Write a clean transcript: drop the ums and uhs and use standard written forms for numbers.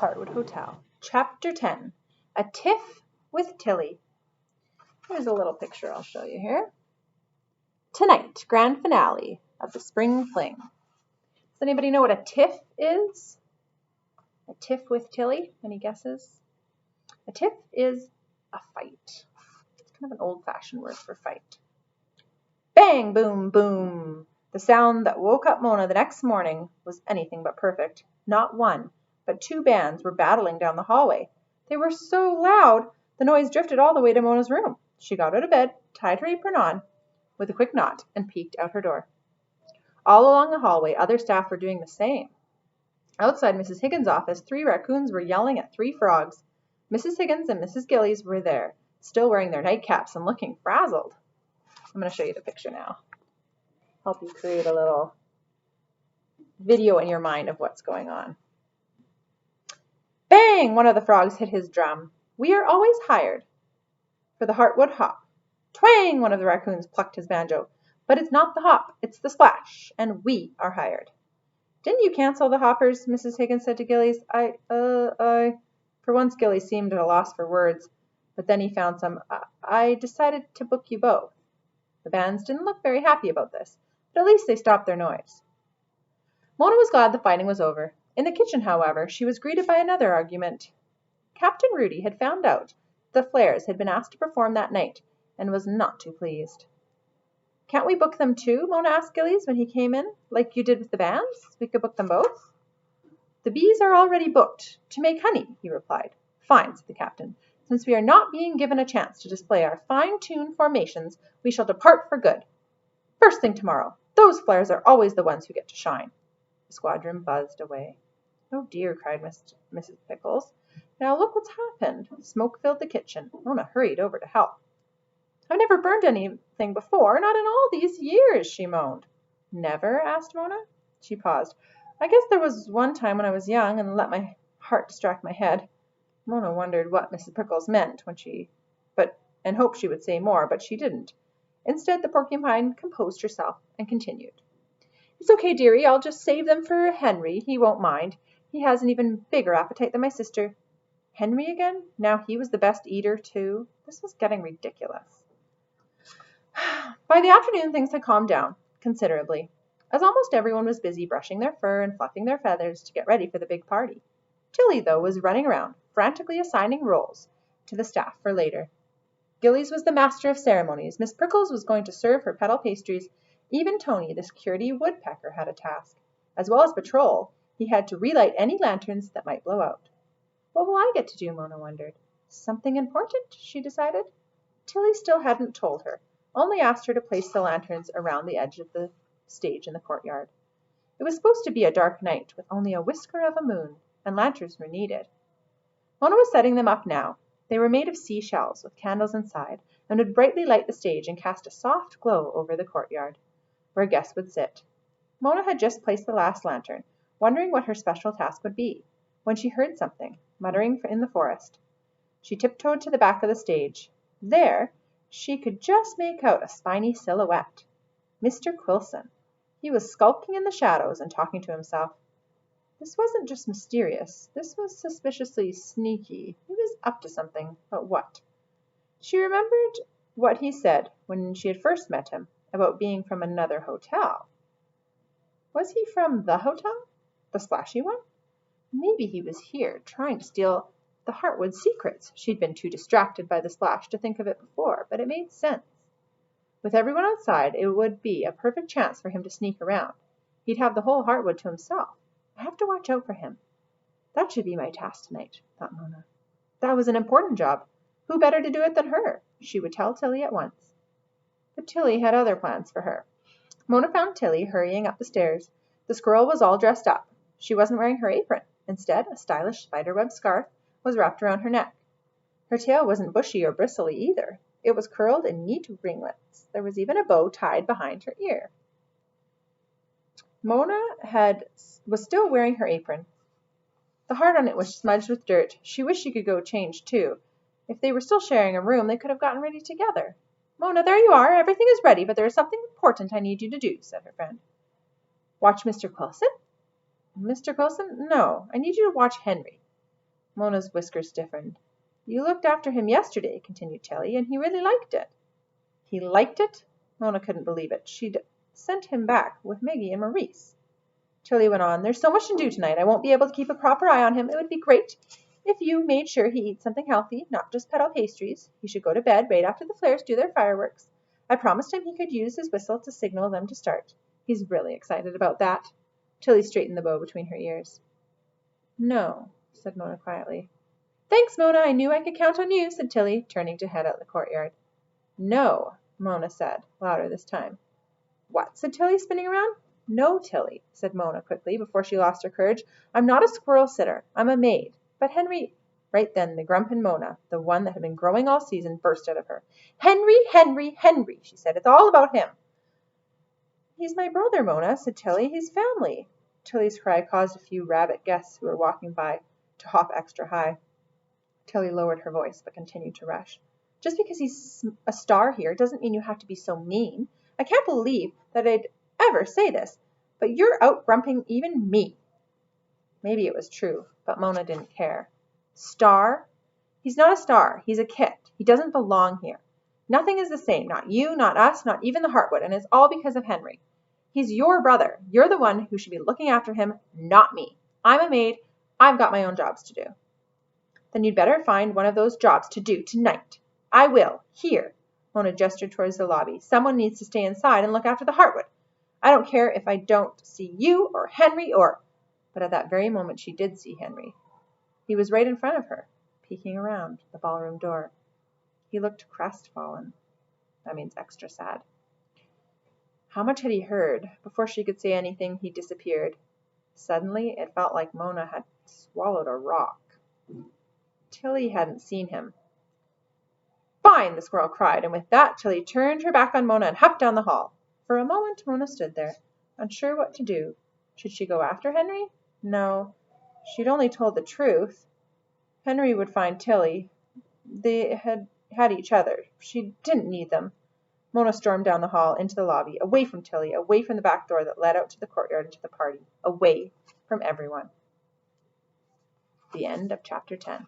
Heartwood Hotel. Chapter 10. A Tiff with Tilly. Here's a little picture I'll show you here. Tonight, grand finale of the spring fling. Does anybody know what a tiff is? A tiff with Tilly? Any guesses? A tiff is a fight. It's kind of an old-fashioned word for fight. Bang, boom, boom. The sound that woke up Mona the next morning was anything but perfect. Not one, but two bands were battling down the hallway. They were so loud, the noise drifted all the way to Mona's room. She got out of bed, tied her apron on with a quick knot, and peeked out her door. All along the hallway, other staff were doing the same. Outside Mrs. Higgins' office, 3 raccoons were yelling at 3 frogs. Mrs. Higgins and Mrs. Gillies were there, still wearing their nightcaps and looking frazzled. I'm going to show you the picture now. Help you create a little video in your mind of what's going on. Bang! One of the frogs hit his drum. We are always hired for the Heartwood hop. Twang! One of the raccoons plucked his banjo. But it's not the hop, it's the splash, and we are hired. Didn't you cancel the hoppers? Mrs. Higgins said to Gillies. For once Gillies seemed at a loss for words, but then he found some. I decided to book you both. The bands didn't look very happy about this, but at least they stopped their noise. Mona was glad the fighting was over. In the kitchen, however, she was greeted by another argument. Captain Rudy had found out the Flares had been asked to perform that night, and was not too pleased. Can't we book them too? Mona asked Gillies when he came in, like you did with the bands. We could book them both. The bees are already booked to make honey, he replied. Fine, said the captain. Since we are not being given a chance to display our fine-tuned formations, we shall depart for good. First thing tomorrow. Those Flares are always the ones who get to shine. The squadron buzzed away. Oh dear, cried Mrs. Pickles. Now look what's happened. Smoke filled the kitchen. Mona hurried over to help. I've never burned anything before, not in all these years, she moaned. Never? Asked Mona. She paused. I guess there was one time when I was young and let my heart distract my head. Mona wondered what Mrs. Pickles meant and hoped she would say more, but she didn't. Instead, the porcupine composed herself and continued. It's okay, dearie. I'll just save them for Henry. He won't mind. He has an even bigger appetite than my sister. Henry again? Now he was the best eater, too. This was getting ridiculous. By the afternoon, things had calmed down considerably, as almost everyone was busy brushing their fur and fluffing their feathers to get ready for the big party. Tilly, though, was running around, frantically assigning roles to the staff for later. Gillies was the master of ceremonies. Miss Prickles was going to serve her petal pastries. Even Tony, the security woodpecker, had a task. As well as patrol, he had to relight any lanterns that might blow out. What will I get to do, Mona wondered. Something important, she decided. Tilly still hadn't told her, only asked her to place the lanterns around the edge of the stage in the courtyard. It was supposed to be a dark night with only a whisker of a moon, and lanterns were needed. Mona was setting them up now. They were made of seashells with candles inside, and would brightly light the stage and cast a soft glow over the courtyard, where guests would sit. Mona had just placed the last lantern, wondering what her special task would be, when she heard something, muttering in the forest. She tiptoed to the back of the stage. There, she could just make out a spiny silhouette. Mr. Quilson. He was skulking in the shadows and talking to himself. This wasn't just mysterious. This was suspiciously sneaky. He was up to something, but what? She remembered what he said when she had first met him, about being from another hotel. Was he from the hotel? The splashy one? Maybe he was here, trying to steal the Heartwood secrets. She'd been too distracted by the splash to think of it before, but it made sense. With everyone outside, it would be a perfect chance for him to sneak around. He'd have the whole Heartwood to himself. I have to watch out for him. That should be my task tonight, thought Mona. That was an important job. Who better to do it than her? She would tell Tilly at once. But Tilly had other plans for her. Mona found Tilly hurrying up the stairs. The squirrel was all dressed up. She wasn't wearing her apron. Instead, a stylish spiderweb scarf was wrapped around her neck. Her tail wasn't bushy or bristly either. It was curled in neat ringlets. There was even a bow tied behind her ear. Mona was still wearing her apron. The heart on it was smudged with dirt. She wished she could go change too. If they were still sharing a room, they could have gotten ready together. Mona, there you are. Everything is ready, but there is something important I need you to do, said her friend. Watch Mr. Quilson? Mr. Quilson? No, I need you to watch Henry. Mona's whiskers stiffened. You looked after him yesterday, continued Tilly, and he really liked it. He liked it? Mona couldn't believe it. She'd sent him back with Maggie and Maurice. Tilly went on, There's so much to do tonight. I won't be able to keep a proper eye on him. It would be great if you made sure he eats something healthy, not just pedal pastries. He should go to bed right after the Flares do their fireworks. I promised him he could use his whistle to signal them to start. He's really excited about that. Tilly straightened the bow between her ears. No, said Mona quietly. Thanks, Mona. I knew I could count on you, said Tilly, turning to head out the courtyard. No, Mona said, louder this time. What? Said Tilly, spinning around. No, Tilly, said Mona quickly, before she lost her courage. I'm not a squirrel sitter. I'm a maid. But Henry... Right then, the grump in Mona, the one that had been growing all season, burst out of her. Henry, Henry, Henry, she said. It's all about him. He's my brother, Mona, said Tilly. He's family. Tilly's cry caused a few rabbit guests who were walking by to hop extra high. Tilly lowered her voice, but continued to rush. Just because he's a star here doesn't mean you have to be so mean. I can't believe that I'd ever say this, but you're out grumping even me. Maybe it was true, but Mona didn't care. Star? He's not a star. He's a kit. He doesn't belong here. Nothing is the same. Not you, not us, not even the Heartwood, and it's all because of Henry. He's your brother. You're the one who should be looking after him, not me. I'm a maid. I've got my own jobs to do. Then you'd better find one of those jobs to do tonight. I will. Here. Mona gestured towards the lobby. Someone needs to stay inside and look after the Heartwood. I don't care if I don't see you or Henry or... But at that very moment she did see Henry. He was right in front of her, peeking around the ballroom door. He looked crestfallen. That means extra sad. How much had he heard? Before she could say anything, he disappeared. Suddenly, it felt like Mona had swallowed a rock. Tilly hadn't seen him. Fine, the squirrel cried, and with that Tilly turned her back on Mona and hopped down the hall. For a moment Mona stood there, unsure what to do. Should she go after Henry? No. She'd only told the truth. Henry would find Tilly. They had each other. She didn't need them. Mona stormed down the hall, into the lobby, away from Tilly, away from the back door that led out to the courtyard and to the party, away from everyone. The end of chapter 10.